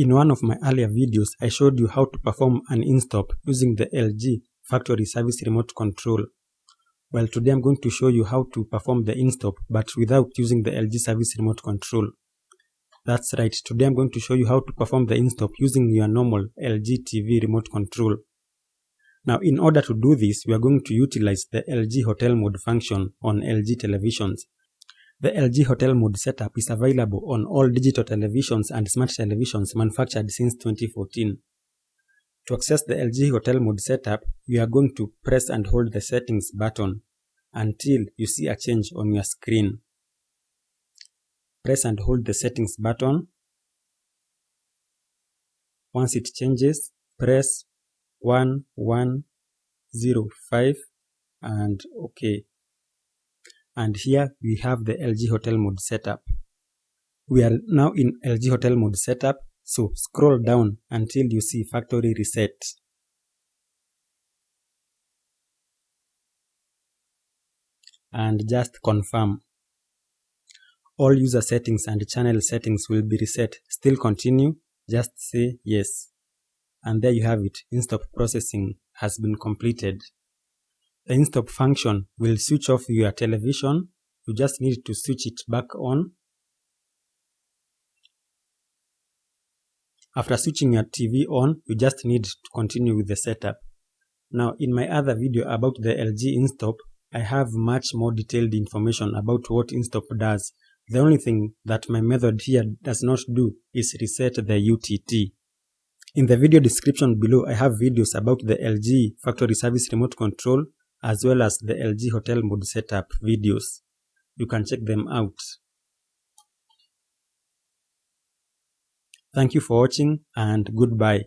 In one of my earlier videos, I showed you how to perform an INSTOP using the LG factory service remote control. Well, today I'm going to show you how to perform the INSTOP but without using the LG service remote control. That's right, today I'm going to show you how to perform the INSTOP using your normal LG TV remote control. Now, in order to do this, we are going to utilize the LG Hotel Mode function on LG televisions. The LG Hotel Mode setup is available on all digital televisions and smart televisions manufactured since 2014. To access the LG Hotel Mode setup, you are going to press and hold the settings button until you see a change on your screen. Press and hold the settings button. Once it changes, press 1105 and OK. And here we have the LG Hotel Mode setup. We are now in LG Hotel Mode setup, so scroll down until you see factory reset. And just confirm. All user settings and channel settings will be reset. Still continue, just say yes. And there you have it, INSTOP processing has been completed. The INSTOP function will switch off your television. You just need to switch it back on. After switching your TV on, you just need to continue with the setup. Now, in my other video about the LG INSTOP, I have much more detailed information about what INSTOP does. The only thing that my method here does not do is reset the UTT. In the video description below, I have videos about the LG factory service remote control as well as the LG Hotel Mode setup videos. You can check them out. Thank you for watching and goodbye.